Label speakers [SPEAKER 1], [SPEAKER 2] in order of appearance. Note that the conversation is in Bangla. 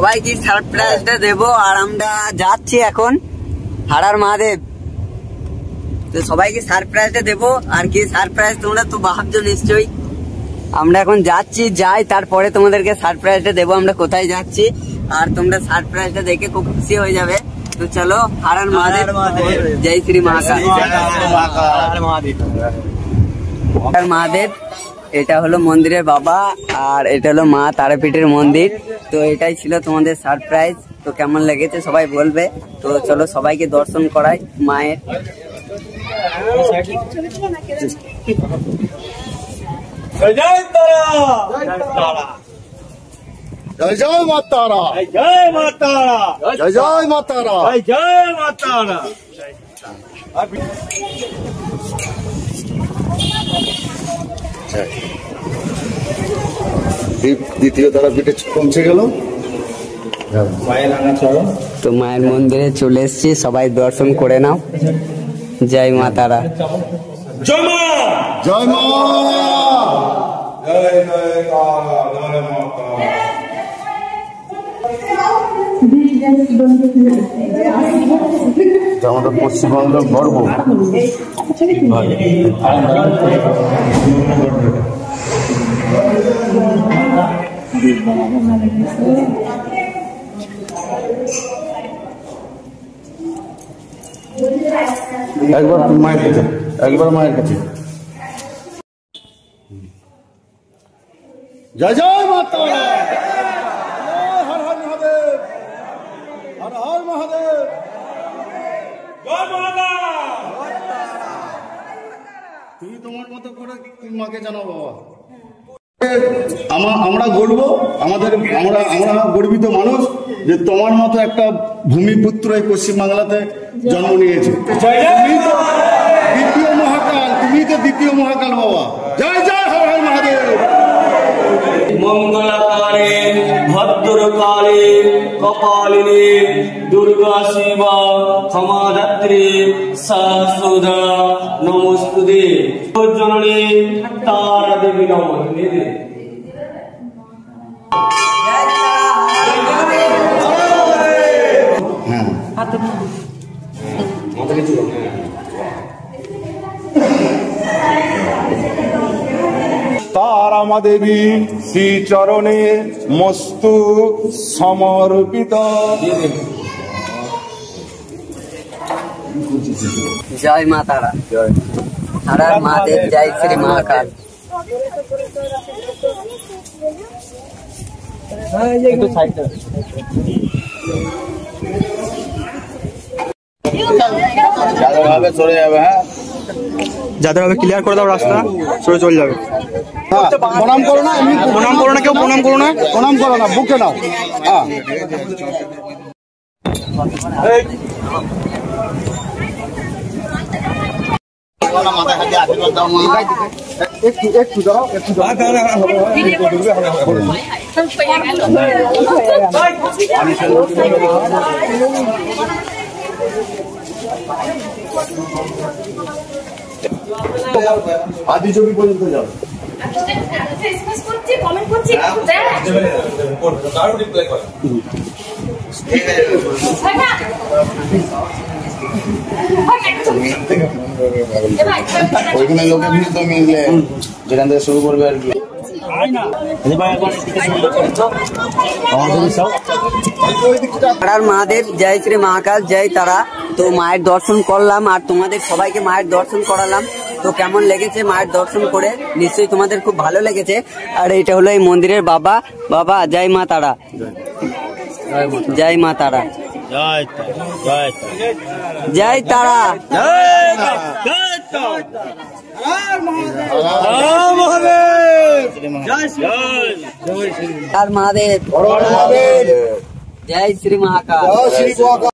[SPEAKER 1] সবাইকে সারপ্রাইজটা দেবো আর আমরা যাচ্ছি এখন হারার মহাদেব। তো সবাইকে সারপ্রাইজটা দেবো আর কি সারপ্রাইজ তোমরা তো ভাবছো নিশ্চয়ই। আমরা এখন যাচ্ছি, যাই তারপরে তোমাদেরকে সারপ্রাইজটা দেবো আমরা কোথায় যাচ্ছি, আর তোমরা সারপ্রাইজটা দেখে খুব খুশি হয়ে যাবে। তো চলো হারার মহাদেব, জয় শ্রী মহাকাল। হারার মহাদেব, এটা হলো মন্দিরের বাবা আর এটা হলো মা তারাপীঠের মন্দির। তো এটাই ছিল তোমাদের সারপ্রাইজ। তো কেমন লেগেছে সবাই বলবে। তো চলো সবাইকে দর্শন করাই মায়ের।
[SPEAKER 2] জয় জয় তারা,
[SPEAKER 3] জয় জয় মা তারা,
[SPEAKER 2] জয় মা তারা,
[SPEAKER 3] জয় জয় মা তারা,
[SPEAKER 2] জয় মা তারা।
[SPEAKER 3] দ্বিতীয় তারাপীঠে পৌঁছে গেল।
[SPEAKER 1] তো মায়ের মন্দিরে চলে এসেছি, সবাই দর্শন করে নাও। জয় মা তারা,
[SPEAKER 2] জয় মা,
[SPEAKER 3] জয় মা,
[SPEAKER 2] জয় জয় তারা, জয় মা তারা।
[SPEAKER 3] আমাদের পশ্চিমবঙ্গের গর্ব। একবার মায়ের কাছে, একবার মায়ের কাছে। জয় জয় মা তারা, হর হর মহাদেব, হর হর মহাদেব,
[SPEAKER 2] জয় মা।
[SPEAKER 3] তুমি তোমার মতো করে মাকে জানাও বাবা। আমরা গর্ব, আমরা গর্বিত মানুষ যে তোমার মতো একটা ভূমিপুত্র এই পশ্চিমবাংলাতে জন্ম নিয়েছে। দ্বিতীয় মহাকাল, তুমি তো দ্বিতীয় মহাকাল বাবা। জয় জয় হর হর মহাদেব।
[SPEAKER 2] মঙ্গলকালে ভদ্রকালে কপালিনী দুর্গা শিবা ক্ষমাদাত্রী শাশ্বতা নমস্তুতে জননী তারা দেবী নমস্তে।
[SPEAKER 3] হ্যাঁ,
[SPEAKER 4] তারা দেবী শ্রী চরণে মস্তু সমর্পিত।
[SPEAKER 1] জয় মা তারা, হারার মহাদেব, জয় শ্রী মহাকাল।
[SPEAKER 3] চলে যাবে। হ্যাঁ,
[SPEAKER 5] যাদের হবে ক্লিয়ার করে দাও রাস্তা, সরে চলে যাবে।
[SPEAKER 3] প্রণাম করো না,
[SPEAKER 5] প্রণাম করো না, কেউ প্রণাম করো না,
[SPEAKER 3] প্রণাম করো না, বুকে নাও। হ্যাঁ, একটু দাও, একটু দাও। আদি ছবি পর্যন্ত যাও।
[SPEAKER 6] কমেন্ট করছি,
[SPEAKER 3] ওইখানে লোকের ভিড় তো মিললে যেখান থেকে শুরু করবে আর কি।
[SPEAKER 1] হারার মহাদেব, জয় শ্রী মহাকাল, জয় তারা। তো মায়ের দর্শন করলাম আর তোমাদের সবাইকে মায়ের দর্শন করালাম। তো কেমন লেগেছে মায়ের দর্শন করে? নিশ্চয়ই তোমাদের খুব ভালো লেগেছে। আর এটা হলো এই মন্দিরের বাবা। বাবা জয় মা তারা, জয় মা তারা, জয় তারা, আর মহাদেব, জয় শ্রী মহাকাল।